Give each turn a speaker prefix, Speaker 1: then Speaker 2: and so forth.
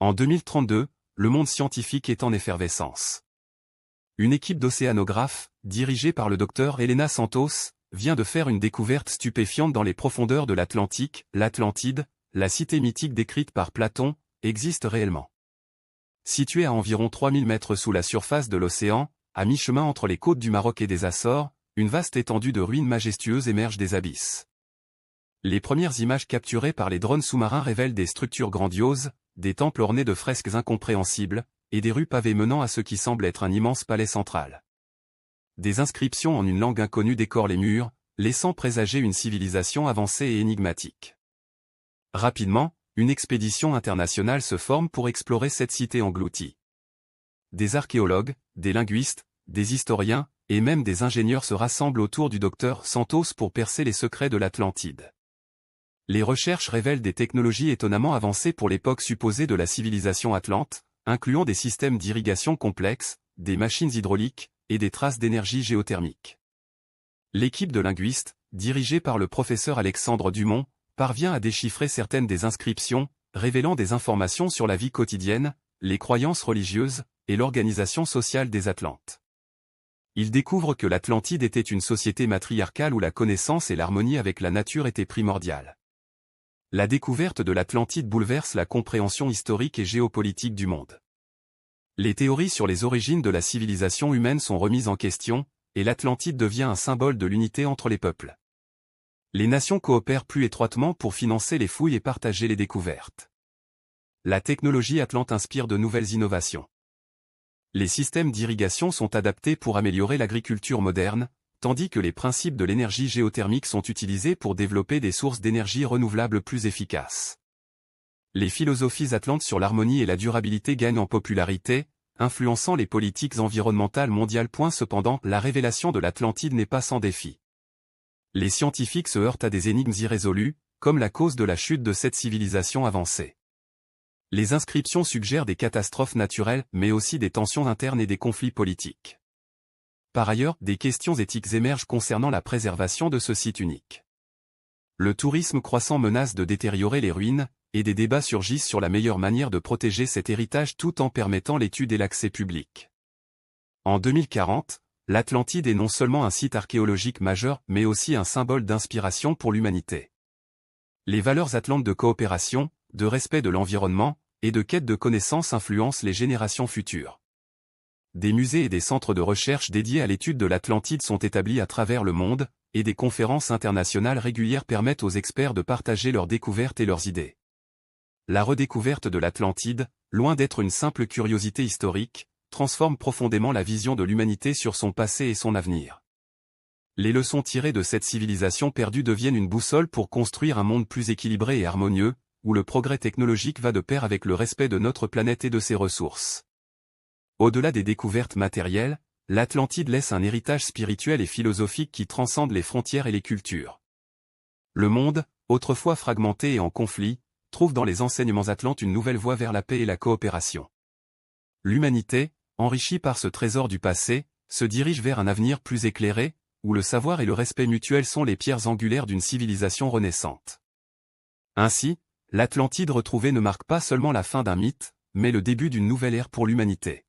Speaker 1: En 2032, le monde scientifique est en effervescence. Une équipe d'océanographes, dirigée par le docteur Helena Santos, vient de faire une découverte stupéfiante dans les profondeurs de l'Atlantique. L'Atlantide, la cité mythique décrite par Platon, existe réellement. Située à environ 3000 mètres sous la surface de l'océan, à mi-chemin entre les côtes du Maroc et des Açores, une vaste étendue de ruines majestueuses émerge des abysses. Les premières images capturées par les drones sous-marins révèlent des structures grandioses, des temples ornés de fresques incompréhensibles, et des rues pavées menant à ce qui semble être un immense palais central. Des inscriptions en une langue inconnue décorent les murs, laissant présager une civilisation avancée et énigmatique. Rapidement, une expédition internationale se forme pour explorer cette cité engloutie. Des archéologues, des linguistes, des historiens, et même des ingénieurs se rassemblent autour du docteur Santos pour percer les secrets de l'Atlantide. Les recherches révèlent des technologies étonnamment avancées pour l'époque supposée de la civilisation atlante, incluant des systèmes d'irrigation complexes, des machines hydrauliques, et des traces d'énergie géothermique. L'équipe de linguistes, dirigée par le professeur Alexandre Dumont, parvient à déchiffrer certaines des inscriptions, révélant des informations sur la vie quotidienne, les croyances religieuses, et l'organisation sociale des Atlantes. Ils découvrent que l'Atlantide était une société matriarcale où la connaissance et l'harmonie avec la nature étaient primordiales. La découverte de l'Atlantide bouleverse la compréhension historique et géopolitique du monde. Les théories sur les origines de la civilisation humaine sont remises en question, et l'Atlantide devient un symbole de l'unité entre les peuples. Les nations coopèrent plus étroitement pour financer les fouilles et partager les découvertes. La technologie atlante inspire de nouvelles innovations. Les systèmes d'irrigation sont adaptés pour améliorer l'agriculture moderne, tandis que les principes de l'énergie géothermique sont utilisés pour développer des sources d'énergie renouvelables plus efficaces. Les philosophies atlantes sur l'harmonie et la durabilité gagnent en popularité, influençant les politiques environnementales mondiales. Cependant, la révélation de l'Atlantide n'est pas sans défi. Les scientifiques se heurtent à des énigmes irrésolues, comme la cause de la chute de cette civilisation avancée. Les inscriptions suggèrent des catastrophes naturelles, mais aussi des tensions internes et des conflits politiques. Par ailleurs, des questions éthiques émergent concernant la préservation de ce site unique. Le tourisme croissant menace de détériorer les ruines, et des débats surgissent sur la meilleure manière de protéger cet héritage tout en permettant l'étude et l'accès public. En 2040, l'Atlantide est non seulement un site archéologique majeur, mais aussi un symbole d'inspiration pour l'humanité. Les valeurs atlantes de coopération, de respect de l'environnement, et de quête de connaissances influencent les générations futures. Des musées et des centres de recherche dédiés à l'étude de l'Atlantide sont établis à travers le monde, et des conférences internationales régulières permettent aux experts de partager leurs découvertes et leurs idées. La redécouverte de l'Atlantide, loin d'être une simple curiosité historique, transforme profondément la vision de l'humanité sur son passé et son avenir. Les leçons tirées de cette civilisation perdue deviennent une boussole pour construire un monde plus équilibré et harmonieux, où le progrès technologique va de pair avec le respect de notre planète et de ses ressources. Au-delà des découvertes matérielles, l'Atlantide laisse un héritage spirituel et philosophique qui transcende les frontières et les cultures. Le monde, autrefois fragmenté et en conflit, trouve dans les enseignements atlantes une nouvelle voie vers la paix et la coopération. L'humanité, enrichie par ce trésor du passé, se dirige vers un avenir plus éclairé, où le savoir et le respect mutuel sont les pierres angulaires d'une civilisation renaissante. Ainsi, l'Atlantide retrouvée ne marque pas seulement la fin d'un mythe, mais le début d'une nouvelle ère pour l'humanité.